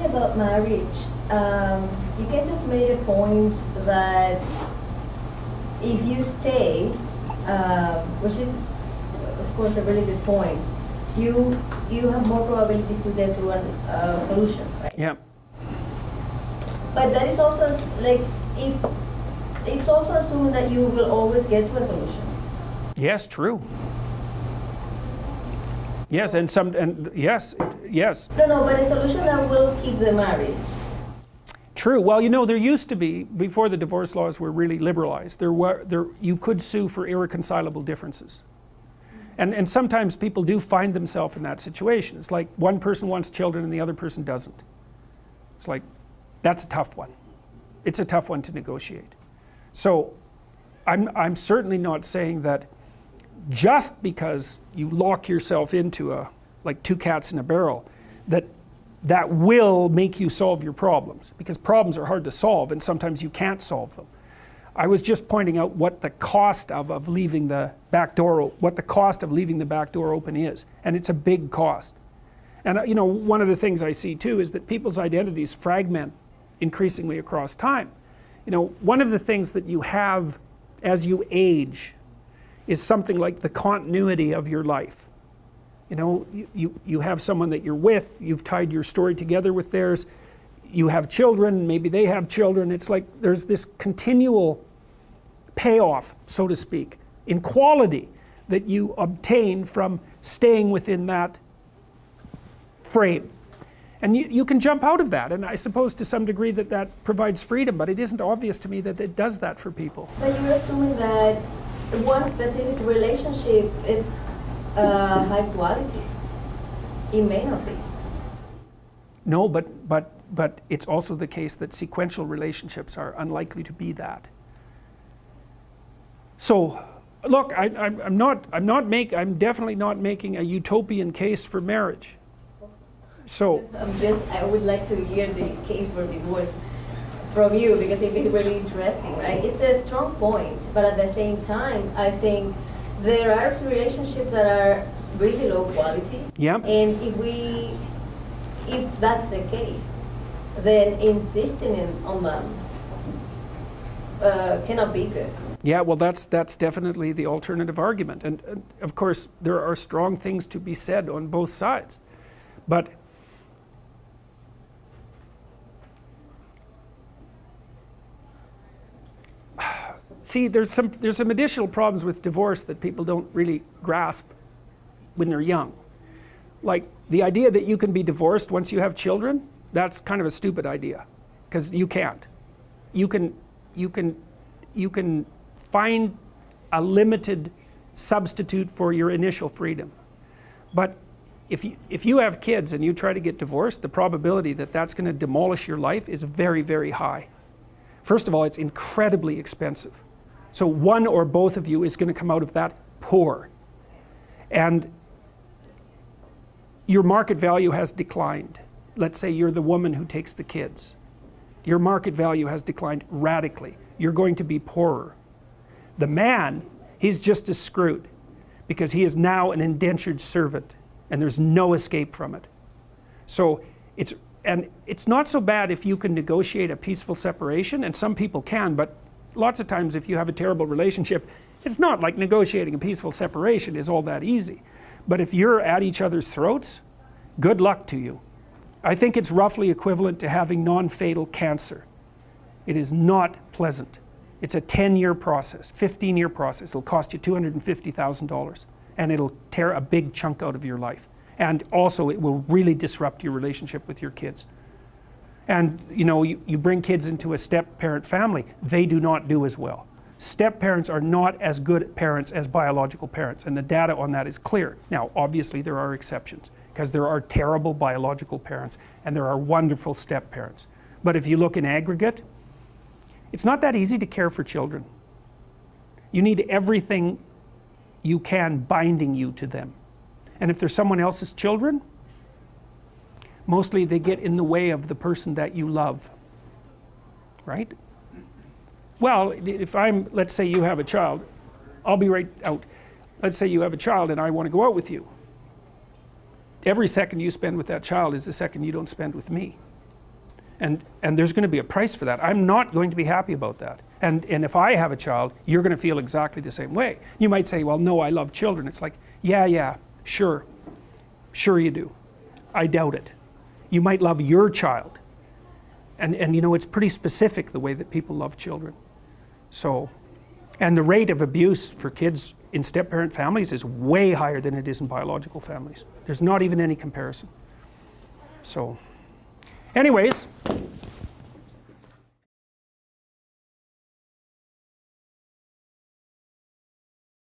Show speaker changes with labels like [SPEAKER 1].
[SPEAKER 1] about marriage, you kind of made a point that if you stay, which is of course a really good point, you have more probabilities to get to a solution, right?
[SPEAKER 2] Yeah.
[SPEAKER 1] But that is also like, if it's also assuming that you will always get to a solution.
[SPEAKER 2] Yes, true. Yes, and yes.
[SPEAKER 1] No, but a solution that will keep the marriage.
[SPEAKER 2] True. Well, there used to be, before the divorce laws were really liberalized, you could sue for irreconcilable differences. And sometimes people do find themselves in that situation. It's like one person wants children and the other person doesn't. It's like, that's a tough one. It's a tough one to negotiate. So I'm certainly not saying that just because you lock yourself into like two cats in a barrel, that will make you solve your problems, because problems are hard to solve and sometimes you can't solve them. I was just pointing out what the cost of leaving the back door open is, and it's a big cost. And one of the things I see too is that people's identities fragment increasingly across time. One of the things that you have as you age is something like the continuity of your life. You have someone that you're with, you've tied your story together with theirs, you have children, maybe they have children. It's like there's this continual payoff, so to speak, in quality that you obtain from staying within that frame. And you can jump out of that, and I suppose to some degree that provides freedom, but it isn't obvious to me that it does that for people.
[SPEAKER 1] But you're assuming that one specific relationship is high quality. It may not be.
[SPEAKER 2] No, but it's also the case that sequential relationships are unlikely to be that. So, look, I'm definitely not making a utopian case for marriage. So
[SPEAKER 1] I would like to hear the case for divorce from you, because it'd be really interesting, right? It's a strong point, but at the same time, I think there are relationships that are really low quality.
[SPEAKER 2] Yeah.
[SPEAKER 1] And if that's the case, then insisting on them cannot be good.
[SPEAKER 2] Yeah, well, that's definitely the alternative argument, and of course there are strong things to be said on both sides, but see, there's some additional problems with divorce that people don't really grasp when they're young. Like the idea that you can be divorced once you have children, that's kind of a stupid idea, because you can't. You can find a limited substitute for your initial freedom. But if you have kids and you try to get divorced, the probability that that's going to demolish your life is very, very high. First of all, it's incredibly expensive. So one or both of you is going to come out of that poor. And your market value has declined. Let's say you're the woman who takes the kids. Your market value has declined radically. You're going to be poorer. The man, he's just as screwed, because he is now an indentured servant and there's no escape from it. So it's not so bad if you can negotiate a peaceful separation, and some people can, but lots of times if you have a terrible relationship, it's not like negotiating a peaceful separation is all that easy. But if you're at each other's throats, good luck to you. I think it's roughly equivalent to having non-fatal cancer. It is not pleasant. It's a 10-year process, 15-year process. It'll cost you $250,000, and it'll tear a big chunk out of your life. And also it will really disrupt your relationship with your kids. And you bring kids into a step-parent family, they do not do as well. Step-parents are not as good parents as biological parents, and the data on that is clear. Now, obviously there are exceptions, because there are terrible biological parents, and there are wonderful step-parents. But if you look in aggregate, it's not that easy to care for children. You need everything you can binding you to them. And if they're someone else's children, mostly they get in the way of the person that you love, right? Well, let's say you have a child, I'll be right out. Let's say you have a child and I want to go out with you. Every second you spend with that child is the second you don't spend with me. And there's going to be a price for that. I'm not going to be happy about that. And if I have a child, you're going to feel exactly the same way. You might say, well, no, I love children. It's like, yeah, sure. Sure you do. I doubt it. You might love your child. And you know, it's pretty specific the way that people love children. So, and the rate of abuse for kids in step-parent families is way higher than it is in biological families. There's not even any comparison. So, anyways,